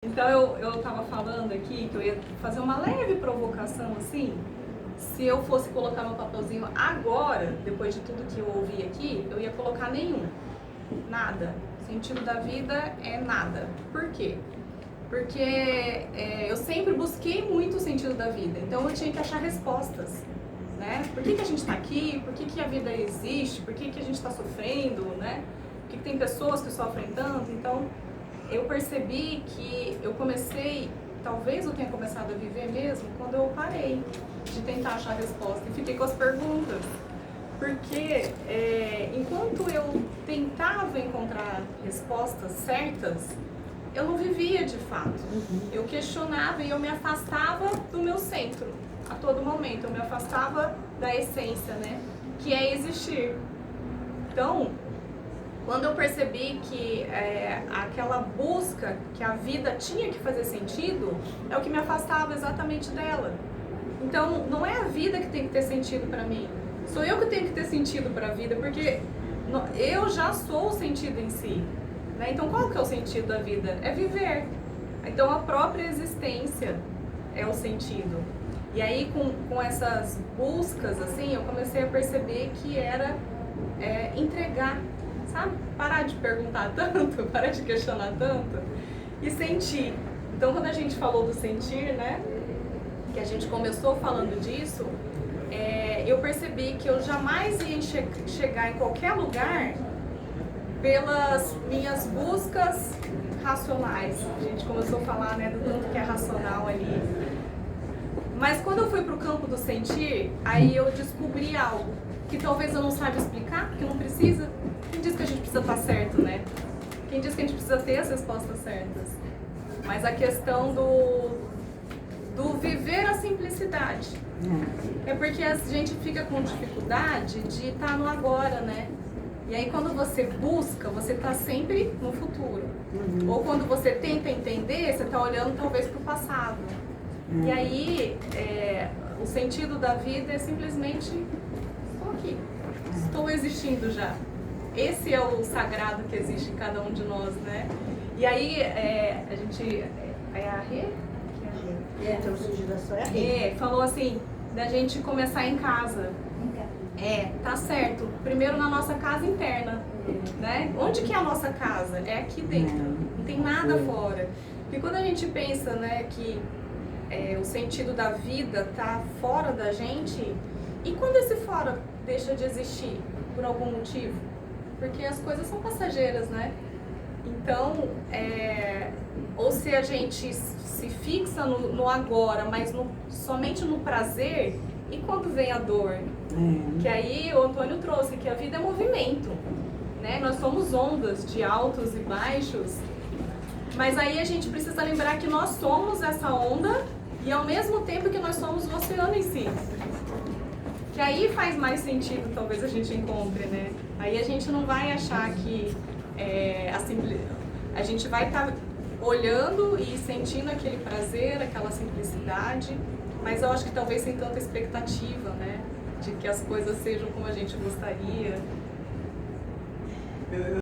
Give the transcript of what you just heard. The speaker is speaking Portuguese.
Então eu tava falando aqui que eu ia fazer uma leve provocação assim. Se eu fosse colocar meu papelzinho agora, depois de tudo que eu ouvi aqui, eu ia colocar nenhum. Nada. O sentido da vida é nada. Por quê? Porque eu sempre busquei muito o sentido da vida. Então eu tinha que achar respostas. Né? Por que a gente está aqui? Por que a vida existe? Por que a gente está sofrendo? Né? Por que tem pessoas que sofrem tanto? Então eu percebi que eu comecei, talvez eu tenha começado a viver mesmo, quando eu parei de tentar achar resposta e fiquei com as perguntas. Porque enquanto eu tentava encontrar respostas certas, eu não vivia de fato. Eu questionava e eu me afastava do meu centro a todo momento. Eu me afastava da essência, né? Que é existir. Então, quando eu percebi que aquela busca que a vida tinha que fazer sentido, é o que me afastava exatamente dela. Então, não é a vida que tem que ter sentido para mim. Sou eu que tenho que ter sentido para a vida, porque eu já sou o sentido em si. Né? Então, qual que é o sentido da vida? É viver. Então, a própria existência é o sentido. E aí, com essas buscas, assim, eu comecei a perceber que era entregar, sabe? Parar de perguntar tanto, parar de questionar tanto e sentir. Então, quando a gente falou do sentir, né? Que a gente começou falando disso, eu percebi que eu jamais ia chegar em qualquer lugar pelas minhas buscas racionais. A gente começou a falar, né, do tanto que é racional ali. Mas quando eu fui para o campo do sentir, aí eu descobri algo que talvez eu não saiba explicar, porque não precisa. Quem diz que a gente precisa estar certo, né? Quem diz que a gente precisa ter as respostas certas? Mas a questão do viver a simplicidade. É porque a gente fica com dificuldade de estar no agora, né? E aí quando você busca, você está sempre no futuro. Ou quando você tenta entender, você está olhando talvez para o passado. E aí o sentido da vida é simplesmente estou aqui, estou existindo já. Esse é o sagrado que existe em cada um de nós, né? E aí a gente a Rê? Então, sugestão é a Rê. Falou assim, da gente começar em casa. Tá certo. Primeiro na nossa casa interna, né? Onde que é a nossa casa? É aqui dentro. Não tem nada fora. Porque quando a gente pensa, né, que o sentido da vida tá fora da gente, e quando esse fora deixa de existir por algum motivo? Porque as coisas são passageiras, né? Então, ou se a gente se fixa no agora, mas somente no prazer, e quando vem a dor? Que aí o Antônio trouxe, que a vida é movimento, né? Nós somos ondas de altos e baixos, mas aí a gente precisa lembrar que nós somos essa onda e ao mesmo tempo que nós somos o oceano em si. Que aí faz mais sentido, talvez a gente encontre, né? Aí a gente não vai achar que a gente vai estar olhando e sentindo aquele prazer, aquela simplicidade, mas eu acho que talvez sem tanta expectativa, né? De que as coisas sejam como a gente gostaria.